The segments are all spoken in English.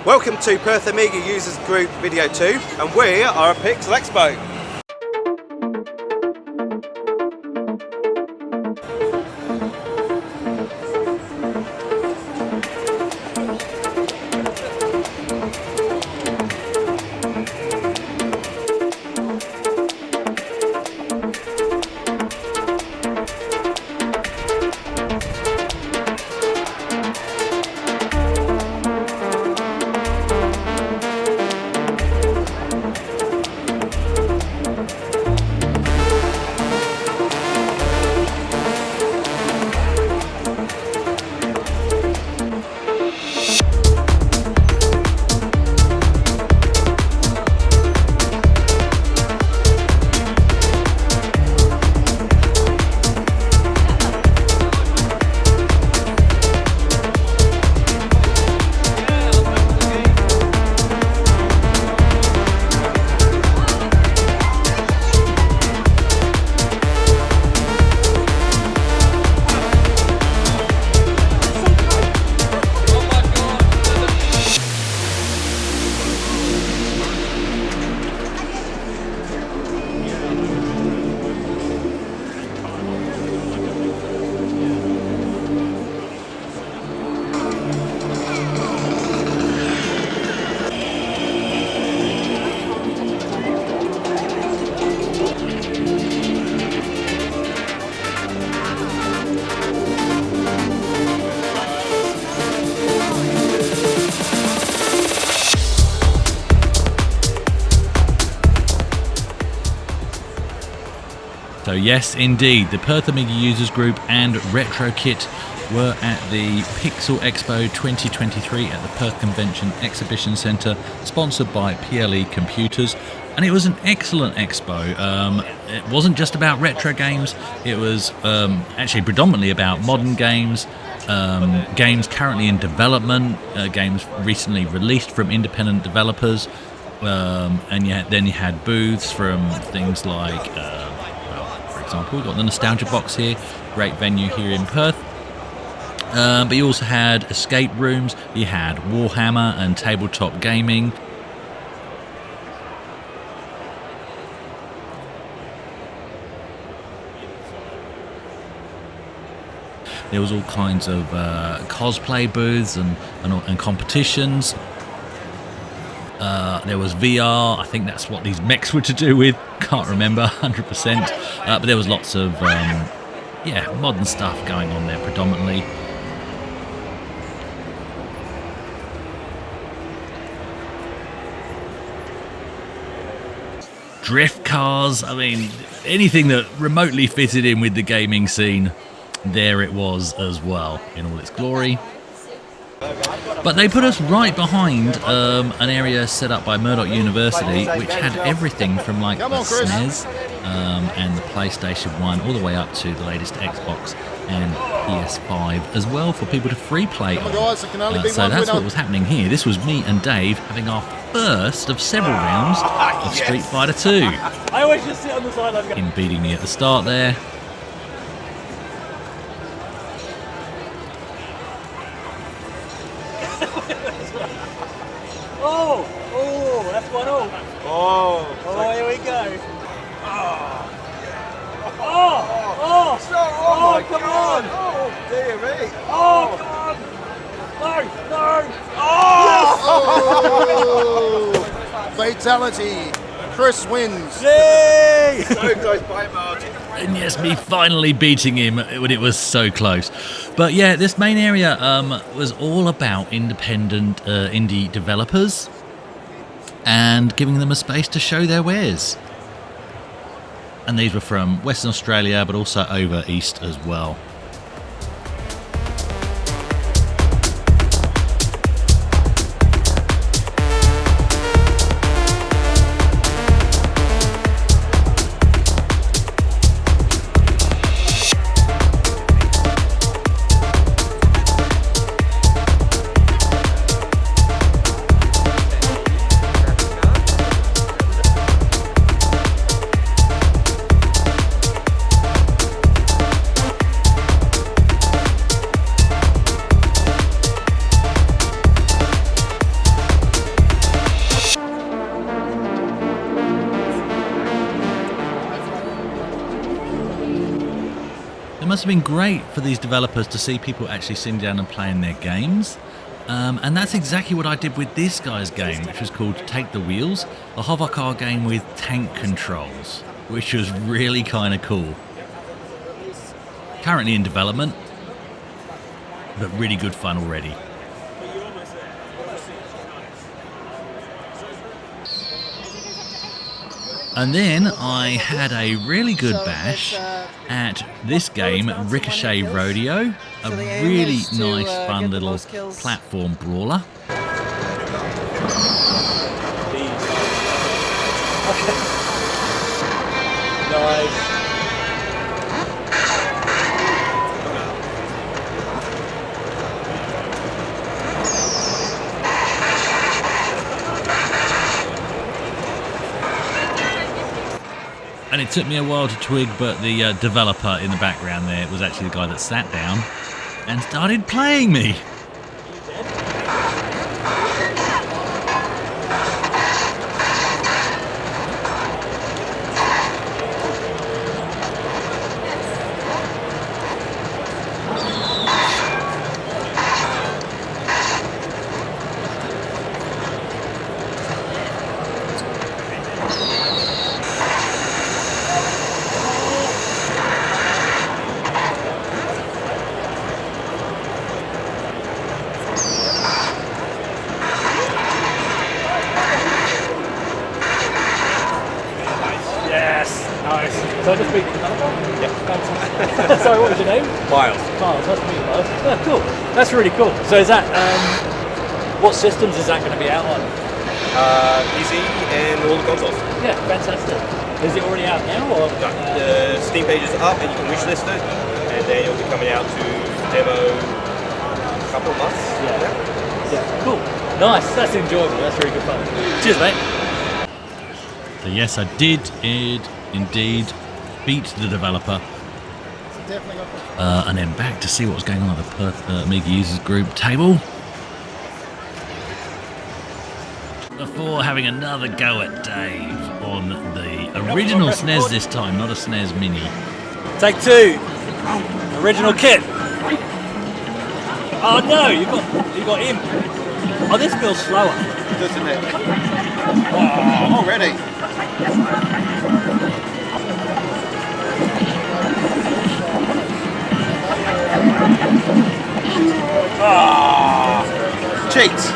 Welcome to Perth Amiga Users Group Video 2, and we are at Pixel Expo. So yes, indeed, the Perth Amiga Users Group and RetroKit were at the Pixel Expo 2023 at the Perth Convention Exhibition Centre, sponsored by PLE Computers, and it was an excellent expo. It wasn't just about retro games, it was actually predominantly about modern games, games currently in development, games recently released from independent developers, and then you had booths from things like for example, we've got the Nostalgia Box here, great venue here in Perth. But you also had escape rooms, you had Warhammer and tabletop gaming. There was all kinds of cosplay booths and competitions. There was VR, I think that's what these mechs were to do with, can't remember 100%, but there was lots of modern stuff going on there predominantly. Drift cars, I mean, anything that remotely fitted in with the gaming scene, there it was as well, in all its glory. But they put us right behind an area set up by Murdoch University, which had everything from like the SNES and the PlayStation 1 all the way up to the latest Xbox and PS5 as well for people to free play on. So that's what was happening here. This was me and Dave having our first of several rounds of Street Fighter 2. I always just sit on the sideline. Him beating me at the start there. Oh, that's 1-0. Oh, here we go. Oh, come on. Oh, dear me. Oh, come on. No. Oh! Fatality. Chris wins. Yay! So close by a margin. And yes, me finally beating him when it was so close. But yeah, this main area was all about independent indie developers and giving them a space to show their wares. And these were from Western Australia, but also over east as well. must have been great for these developers to see people actually sitting down and playing their games. And that's exactly what I did with this guy's game, which was called Take the Wheels, a hover car game with tank controls, which was really kind of cool. Currently in development, but really good fun already. And then I had a really good bash at this game, Ricochet Rodeo, a really nice, fun little platform brawler. Nice. And it took me a while to twig, but the developer in the background there was actually the guy that sat down and started playing me. Nice. So I just beat the developer? Yep. Fantastic. Sorry, what was your name? Miles. Miles, nice to meet you, Miles. Oh, cool. That's really cool. So is that, what systems is that going to be out on? PC and all the consoles. Yeah, fantastic. Is it already out now? Or? The Steam page is up and you can wishlist it, and then it'll be coming out to demo a couple of months. Yeah, cool. Nice, that's enjoyable. That's really good fun. Cheers, mate. So yes, I did indeed beat the developer. And then back to see what was going on at the Perth Amiga Users Group table. Before having another go at Dave on the original SNES this time, not a SNES Mini. Take two. Original kit. Oh no, you got him. Oh, this feels slower. Doesn't it? Oh, already. Cheats.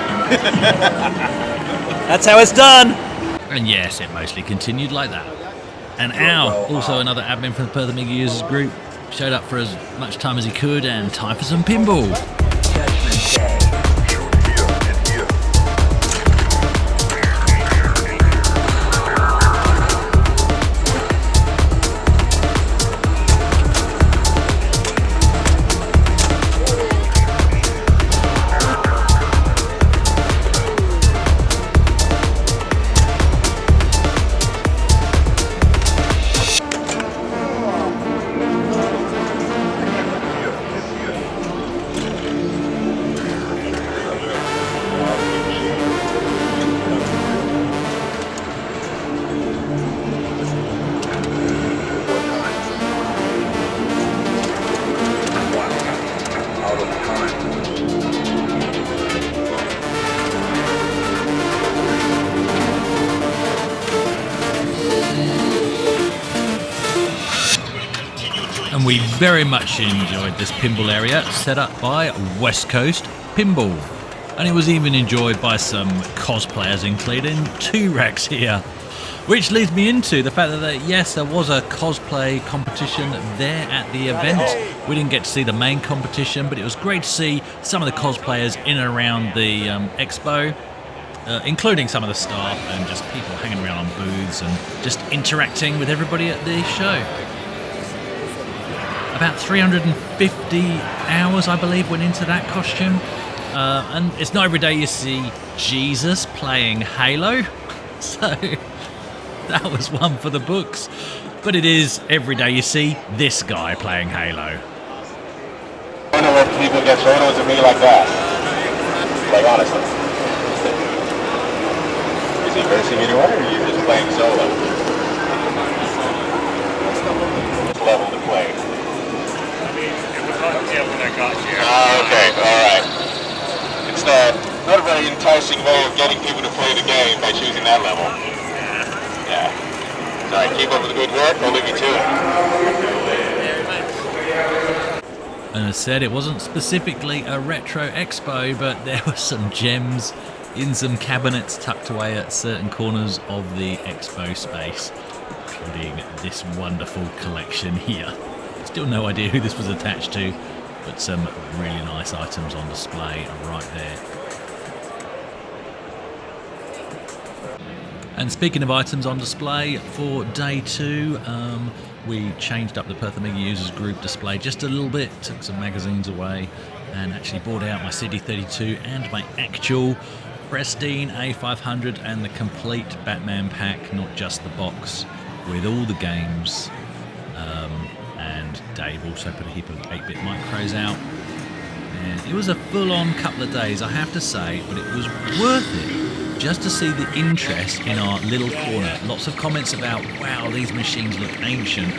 That's how it's done. And yes, it mostly continued like that. And Al, also another admin from the Perth Amiga Users Group, showed up for as much time as he could, and time for some pinball. And we very much enjoyed this pinball area set up by West Coast Pinball. And it was even enjoyed by some cosplayers, including T-Rex here. Which leads me into the fact that, yes, there was a cosplay competition there at the event. We didn't get to see the main competition, but it was great to see some of the cosplayers in and around the expo, including some of the staff and just people hanging around on booths and just interacting with everybody at the show. About 350 hours, I believe, went into that costume. And it's not every day you see Jesus playing Halo, so that was one for the books. But it is every day you see this guy playing Halo. I wonder if people get photos of me like that. Like, honestly. Is he versing anyone, or are you just playing solo? Which level to play? Okay, alright. It's not a very enticing way of getting people to play the game by choosing that level. Yeah. Alright, keep up with the good work. I'll leave you to it. And as I said, it wasn't specifically a retro expo, but there were some gems in some cabinets tucked away at certain corners of the expo space, including this wonderful collection here. Still no idea who this was attached to, but some really nice items on display right there. And speaking of items on display for day 2, we changed up the Perth Amiga Users Group display just a little bit, took some magazines away, and actually brought out my CD32 and my actual pristine A500 and the complete Batman pack, not just the box, with all the games. And Dave also put a heap of 8-bit micros out. And it was a full-on couple of days, I have to say, but it was worth it just to see the interest in our little corner. Lots of comments about, wow, these machines look ancient,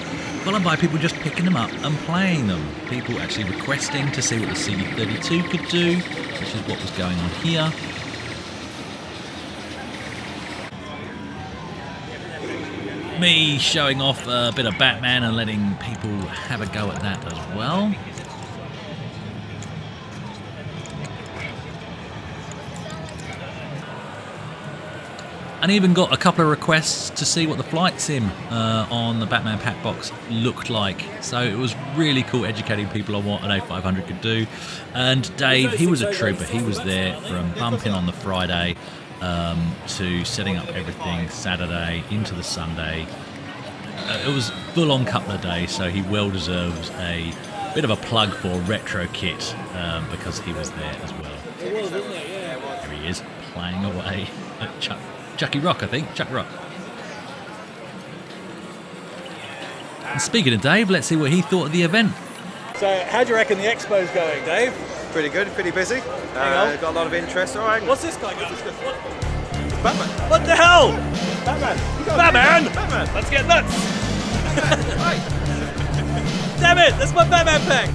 followed by people just picking them up and playing them. People actually requesting to see what the CD32 could do, which is what was going on here. Me showing off a bit of Batman and letting people have a go at that as well. And even got a couple of requests to see what the flight sim on the Batman Pack box looked like. So it was really cool educating people on what an A500 could do. And Dave, he was a trooper. He was there from bumping on the Friday to setting up everything Saturday into the Sunday. It was full on couple of days, so he well deserves a bit of a plug for Retro Kit because he was there as well. It was, wasn't it? Yeah. Here he is, playing away at Chucky Rock, I think. Chuck Rock. And speaking of Dave, let's see what he thought of the event. So, how do you reckon the expo's going, Dave? Pretty good, pretty busy. Got a lot of interest. All right. What's this guy got? Batman. What the hell? Batman. Batman! Batman. Let's get nuts! Right. Damn it, that's my Batman pack!